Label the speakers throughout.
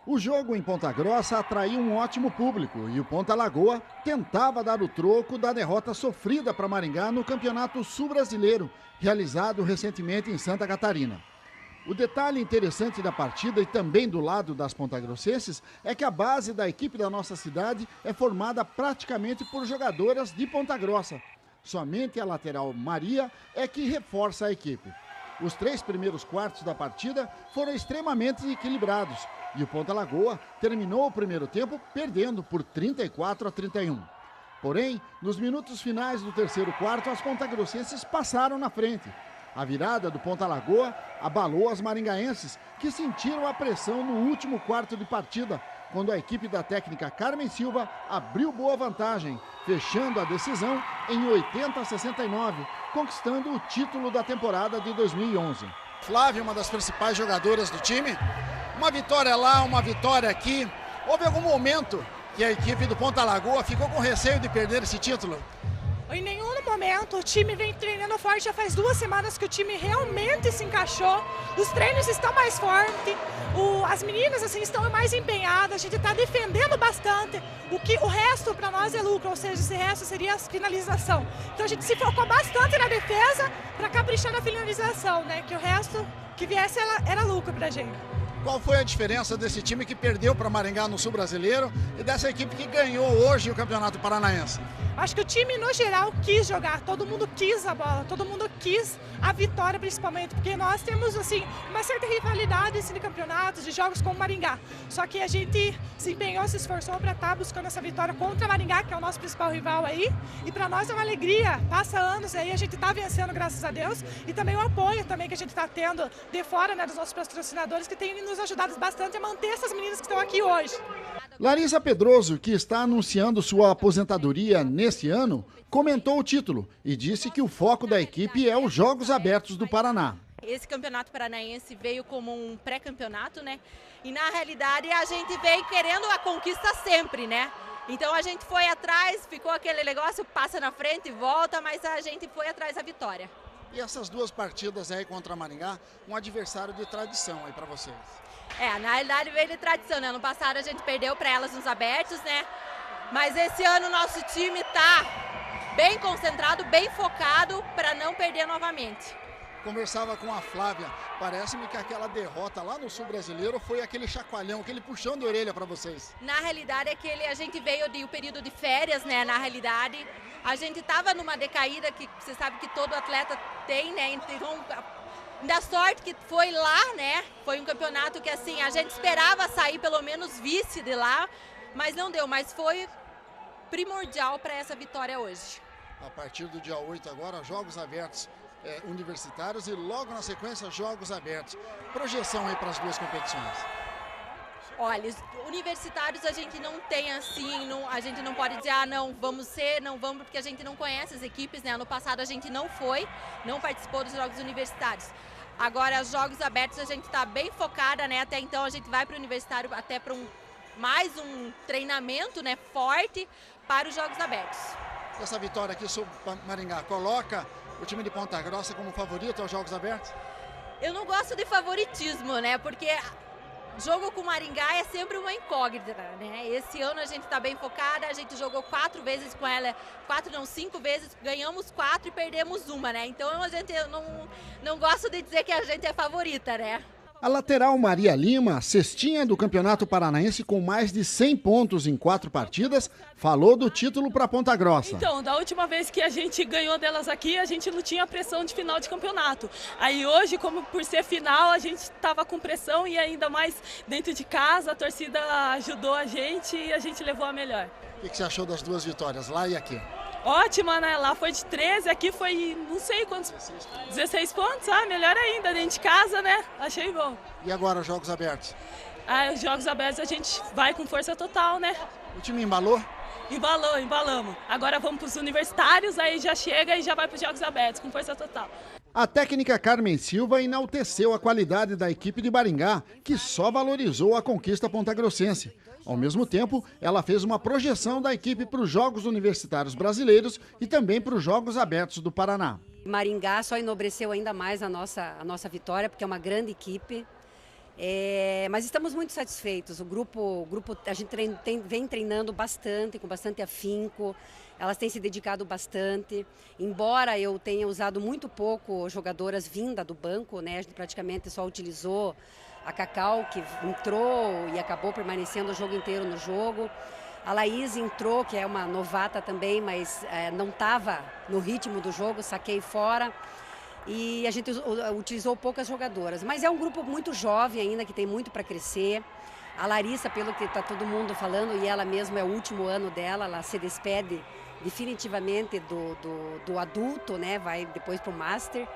Speaker 1: O jogo em Ponta Grossa atraiu um ótimo público e o Ponta Lagoa tentava dar o troco da derrota sofrida para Maringá no Campeonato Sul-Brasileiro, realizado recentemente em Santa Catarina. O detalhe interessante da partida e também do lado das pontagrossenses é que a base da equipe da nossa cidade é formada praticamente por jogadoras de Ponta Grossa. Somente a lateral Maria é que reforça a equipe. Os 3 primeiros quartos da partida foram extremamente equilibrados e o Ponta Lagoa terminou o primeiro tempo perdendo por 34-31. Porém, nos minutos finais do terceiro quarto, as pontagrossenses passaram na frente. A virada do Ponta Lagoa abalou as maringaenses, que sentiram a pressão no último quarto de partida, quando a equipe da técnica Carmen Silva abriu boa vantagem, fechando a decisão em 80-69, conquistando o título da temporada de 2011.
Speaker 2: Flávia, uma das principais jogadoras do time, uma vitória lá, uma vitória aqui. Houve algum momento que a equipe do Ponta Lagoa ficou com receio de perder esse título?
Speaker 3: Em nenhum momento. O time vem treinando forte, já faz 2 semanas que o time realmente se encaixou, os treinos estão mais fortes, as meninas assim, estão mais empenhadas, a gente está defendendo bastante, o resto para nós é lucro, ou seja, esse resto seria a finalização. Então a gente se focou bastante na defesa para caprichar na finalização, né? Que o resto que viesse era lucro para a gente.
Speaker 2: Qual foi a diferença desse time que perdeu para Maringá no Sul Brasileiro e dessa equipe que ganhou hoje o Campeonato Paranaense?
Speaker 3: Acho que o time, no geral, quis jogar, todo mundo quis a bola, todo mundo quis a vitória principalmente, porque nós temos assim, uma certa rivalidade de campeonatos, de jogos com o Maringá. Só que a gente se empenhou, se esforçou para estar buscando essa vitória contra o Maringá, que é o nosso principal rival aí, e para nós é uma alegria, passa anos aí, a gente está vencendo, graças a Deus, e também o apoio também que a gente está tendo de fora, né, dos nossos patrocinadores, que têm nos ajudado bastante a manter essas meninas que estão aqui hoje.
Speaker 1: Larissa Pedroso, que está anunciando sua aposentadoria neste ano, comentou o título e disse que o foco da equipe é os Jogos Abertos do Paraná.
Speaker 4: Esse campeonato paranaense veio como um pré-campeonato, né? E na realidade a gente veio querendo a conquista sempre, né? Então a gente foi atrás, ficou aquele negócio, passa na frente e volta, mas a gente foi atrás da vitória.
Speaker 2: E essas 2 partidas aí contra Maringá, um adversário de tradição aí para vocês?
Speaker 4: Na realidade veio de tradição, né? Ano passado a gente perdeu para elas nos abertos, né? Mas esse ano o nosso time tá bem concentrado, bem focado para não perder novamente.
Speaker 2: Conversava com a Flávia, parece-me que aquela derrota lá no Sul Brasileiro foi aquele chacoalhão, aquele puxão de orelha para vocês.
Speaker 4: Na realidade a gente veio de um período de férias, né? Na realidade a gente estava numa decaída que você sabe que todo atleta tem, né? Então, da sorte que foi lá, né? Foi um campeonato que assim, a gente esperava sair pelo menos vice de lá, mas não deu, mas foi primordial para essa vitória hoje.
Speaker 2: A partir do dia 8 agora, Jogos Abertos universitários e logo na sequência Jogos Abertos. Projeção aí para as 2 competições?
Speaker 4: Olha, universitários a gente não tem assim, a gente não pode dizer, não vamos, porque a gente não conhece as equipes, né? Ano passado a gente não participou dos Jogos Universitários. Agora, os Jogos Abertos a gente está bem focada, né? Até então a gente vai para o universitário até para mais um treinamento, né, forte para os Jogos Abertos.
Speaker 2: Essa vitória aqui sobre Maringá coloca o time de Ponta Grossa como favorito aos Jogos Abertos?
Speaker 4: Eu não gosto de favoritismo, né? Porque jogo com Maringá é sempre uma incógnita, né? Esse ano a gente está bem focada, a gente jogou 4 vezes com ela, 5 vezes, ganhamos 4 e perdemos 1, né? Então a gente não gosto de dizer que a gente é favorita, né?
Speaker 1: A lateral Maria Lima, cestinha do Campeonato Paranaense com mais de 100 pontos em 4 partidas, falou do título para Ponta Grossa.
Speaker 5: Então, da última vez que a gente ganhou delas aqui, a gente não tinha pressão de final de campeonato. Aí hoje, como por ser final, a gente estava com pressão e ainda mais dentro de casa, a torcida ajudou a gente e a gente levou a melhor.
Speaker 2: O que você achou das 2 vitórias, lá e aqui?
Speaker 5: Ótima, né? Lá foi de 13, aqui foi não sei quantos, 16 pontos, melhor ainda, dentro de casa, né? Achei bom.
Speaker 2: E agora os Jogos Abertos?
Speaker 5: Os Jogos Abertos a gente vai com força total, né?
Speaker 2: O time embalou?
Speaker 5: Embalamos. Agora vamos para os universitários, aí já chega e já vai para os Jogos Abertos, com força total.
Speaker 1: A técnica Carmen Silva enalteceu a qualidade da equipe de Maringá, que só valorizou a conquista pontagrossense. Ao mesmo tempo, ela fez uma projeção da equipe para os Jogos Universitários Brasileiros e também para os Jogos Abertos do Paraná.
Speaker 6: Maringá só enobreceu ainda mais a nossa vitória, porque é uma grande equipe. Mas estamos muito satisfeitos. O grupo a gente vem treinando bastante, com bastante afinco. Elas têm se dedicado bastante. Embora eu tenha usado muito pouco jogadoras vinda do banco, né? A gente praticamente só utilizou a Cacau, que entrou e acabou permanecendo o jogo inteiro no jogo. A Laís entrou, que é uma novata também, mas não estava no ritmo do jogo, saquei fora. E a gente utilizou poucas jogadoras. Mas é um grupo muito jovem ainda, que tem muito para crescer. A Larissa, pelo que está todo mundo falando, e ela mesma é o último ano dela, ela se despede definitivamente do adulto, né? Vai depois para o Master.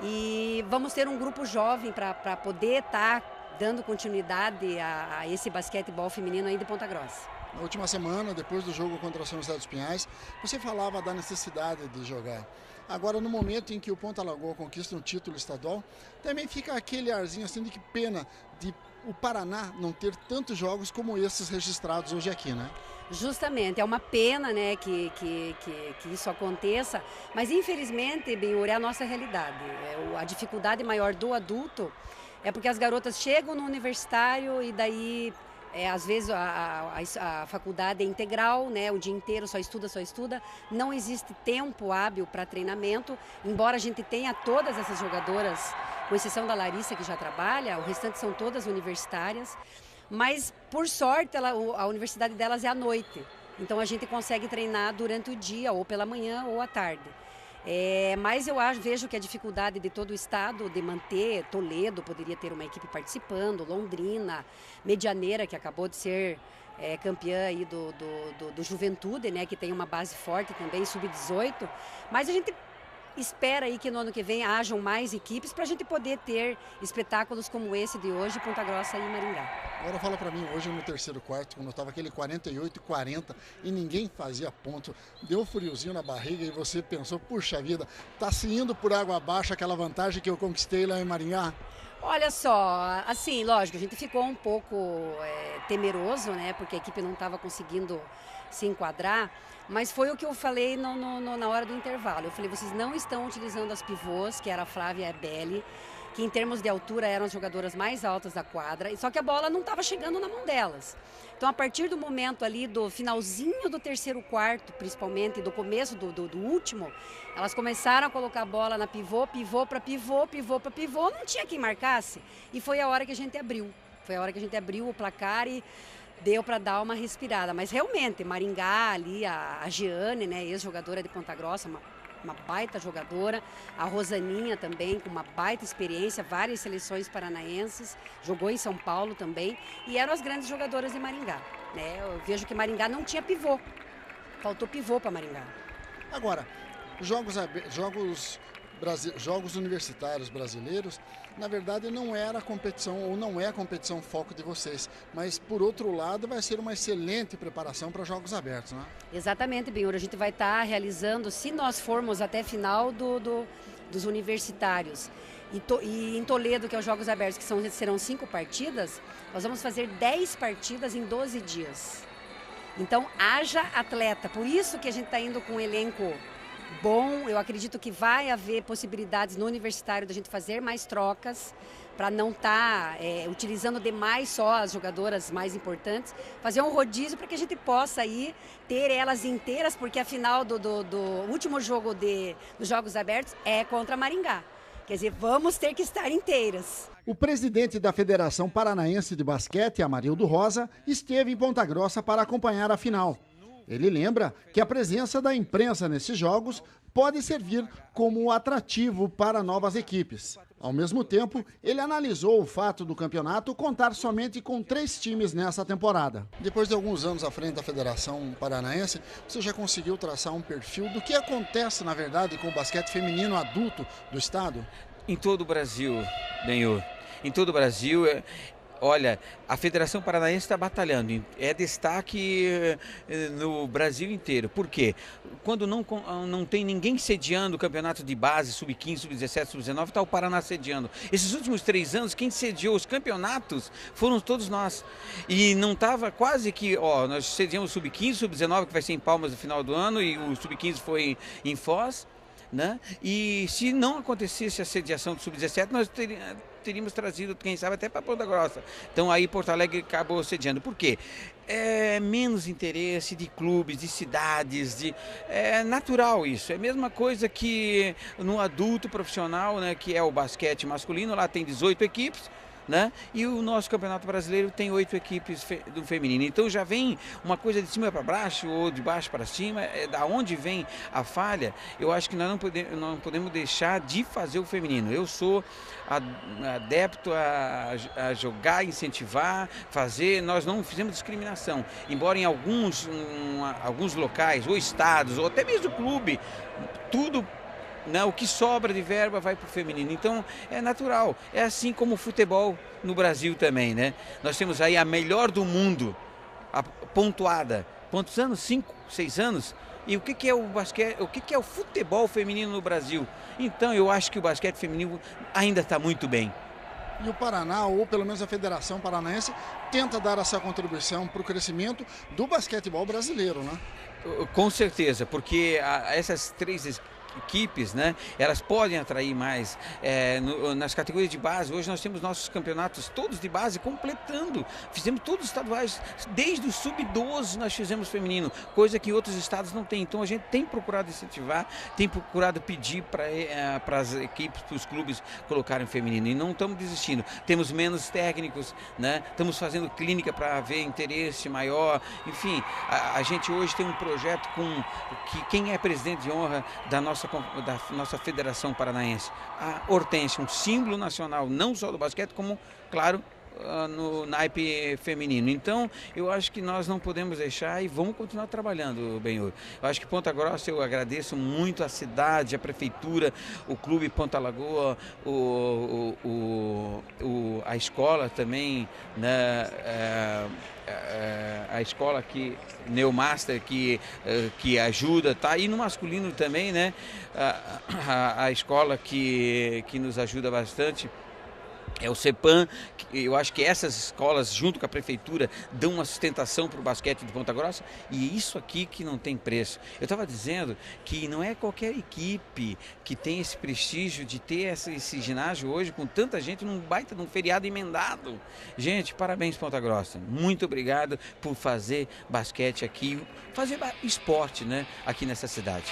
Speaker 6: E vamos ter um grupo jovem para poder estar dando continuidade a esse basquetebol feminino aí de Ponta Grossa.
Speaker 2: Na última semana, depois do jogo contra a São José dos Pinhais, você falava da necessidade de jogar. Agora, no momento em que o Ponta Lagoa conquista um título estadual, também fica aquele arzinho assim de que pena de o Paraná não ter tantos jogos como esses registrados hoje aqui, né?
Speaker 6: Justamente, é uma pena, né, que isso aconteça, mas infelizmente, Benhur, é a nossa realidade. A dificuldade maior do adulto é porque as garotas chegam no universitário e daí, às vezes, a faculdade é integral, né, o dia inteiro só estuda. Não existe tempo hábil para treinamento, embora a gente tenha todas essas jogadoras, com exceção da Larissa, que já trabalha, o restante são todas universitárias. Mas, por sorte, a universidade delas é à noite. Então, a gente consegue treinar durante o dia, ou pela manhã, ou à tarde. Mas eu vejo que a dificuldade de todo o estado de manter, Toledo poderia ter uma equipe participando, Londrina, Medianeira, que acabou de ser campeã aí do Juventude, né, que tem uma base forte também, sub-18. Mas a gente espera aí que no ano que vem hajam mais equipes para a gente poder ter espetáculos como esse de hoje, Ponta Grossa e Maringá.
Speaker 2: Agora fala para mim, hoje no terceiro quarto, quando eu estava aquele 48-40 e ninguém fazia ponto, deu um friozinho na barriga e você pensou, puxa vida, tá se indo por água abaixo aquela vantagem que eu conquistei lá em Maringá?
Speaker 6: Olha só, assim, lógico, a gente ficou um pouco temeroso, né, porque a equipe não estava conseguindo se enquadrar, mas foi o que eu falei na hora do intervalo. Eu falei, vocês não estão utilizando as pivôs, que era a Flávia e a Belly, que em termos de altura eram as jogadoras mais altas da quadra, só que a bola não estava chegando na mão delas. Então, a partir do momento ali do finalzinho do terceiro quarto, principalmente, do começo do último, elas começaram a colocar a bola na pivô para pivô, não tinha quem marcasse. E foi a hora que a gente abriu. Foi a hora que a gente abriu o placar e deu para dar uma respirada. Mas realmente, Maringá ali, a Giane, né, ex-jogadora de Ponta Grossa, uma baita jogadora, a Rosaninha também, com uma baita experiência, várias seleções paranaenses, jogou em São Paulo também, e eram as grandes jogadoras de Maringá, né? Eu vejo que Maringá não tinha pivô, faltou pivô para Maringá.
Speaker 2: Agora, jogos universitários brasileiros, na verdade não era competição, ou não é a competição foco de vocês, mas por outro lado vai ser uma excelente preparação para jogos abertos, né?
Speaker 6: Exatamente, Benhur, a gente vai estar realizando, se nós formos até final dos universitários, e em Toledo, que é os Jogos Abertos, que serão 5 partidas, nós vamos fazer 10 partidas em 12 dias. Então, haja atleta, por isso que a gente está indo com um elenco bom. Eu acredito que vai haver possibilidades no universitário da gente fazer mais trocas, para não estar utilizando demais só as jogadoras mais importantes, fazer um rodízio para que a gente possa aí ter elas inteiras, porque a final do último jogo dos Jogos Abertos é contra Maringá. Quer dizer, vamos ter que estar inteiras.
Speaker 1: O presidente da Federação Paranaense de Basquete, Amarildo Rosa, esteve em Ponta Grossa para acompanhar a final. Ele lembra que a presença da imprensa nesses jogos pode servir como atrativo para novas equipes. Ao mesmo tempo, ele analisou o fato do campeonato contar somente com 3 times nessa temporada.
Speaker 2: Depois de alguns anos à frente da Federação Paranaense, você já conseguiu traçar um perfil do que acontece, na verdade, com o basquete feminino adulto do estado?
Speaker 7: Em todo o Brasil, Benhur, em todo o Brasil, olha, a Federação Paranaense está batalhando, é destaque no Brasil inteiro. Por quê? Quando não tem ninguém sediando o campeonato de base, sub-15, sub-17, sub-19, está o Paraná sediando. Esses últimos 3 anos, quem sediou os campeonatos foram todos nós. E não estava quase que, nós sediamos o sub-15, sub-19, que vai ser em Palmas no final do ano, e o sub-15 foi em Foz, né? E se não acontecesse a sediação do sub-17, nós teríamos trazido, quem sabe, até para Ponta Grossa. Então aí Porto Alegre acabou sediando. Por quê? É menos interesse de clubes, de cidades, é natural isso. É a mesma coisa que no adulto profissional, né, que é o basquete masculino, lá tem 18 equipes, né? E o nosso Campeonato Brasileiro tem 8 equipes do feminino. Então já vem uma coisa de cima para baixo ou de baixo para cima. Da onde vem a falha, eu acho que nós não podemos deixar de fazer o feminino. Eu sou adepto a jogar, incentivar, fazer. Nós não fizemos discriminação, embora em alguns locais, ou estados, ou até mesmo clube, tudo, né, o que sobra de verba vai para o feminino. Então é natural, é assim como o futebol no Brasil também, né? Nós temos aí a melhor do mundo, a pontuada, quantos anos? 5, 6 anos? E o que é o basquete, o que é o futebol feminino no Brasil? Então eu acho que o basquete feminino ainda está muito bem.
Speaker 2: E o Paraná, ou pelo menos a Federação Paranaense, tenta dar essa contribuição para o crescimento do basquetebol brasileiro, né?
Speaker 7: Com certeza, porque essas 3 equipes, né, elas podem atrair mais nas categorias de base. Hoje nós temos nossos campeonatos todos de base completando, fizemos todos estaduais, desde o sub-12 nós fizemos feminino, coisa que outros estados não tem. Então a gente tem procurado incentivar, tem procurado pedir para as equipes, para os clubes colocarem feminino, e não estamos desistindo. Temos menos técnicos, né, estamos fazendo clínica para ver interesse maior. Enfim, a gente hoje tem um projeto que quem é presidente de honra da nossa Federação Paranaense, a Hortência, um símbolo nacional, não só do basquete, como, claro, no naipe feminino. Então, eu acho que nós não podemos deixar e vamos continuar trabalhando, Benhur. Eu acho que Ponta Grossa, eu agradeço muito a cidade, a prefeitura, o clube Ponta Lagoa, a escola também, né? A escola que Neomaster que ajuda, tá? E no masculino também, né? A escola que nos ajuda bastante é o CEPAM. Eu acho que essas escolas, junto com a prefeitura, dão uma sustentação para o basquete de Ponta Grossa, e isso aqui que não tem preço. Eu estava dizendo que não é qualquer equipe que tem esse prestígio de ter esse ginásio hoje com tanta gente num baita de um feriado emendado. Gente, parabéns, Ponta Grossa. Muito obrigado por fazer basquete aqui, fazer esporte, né, aqui nessa cidade.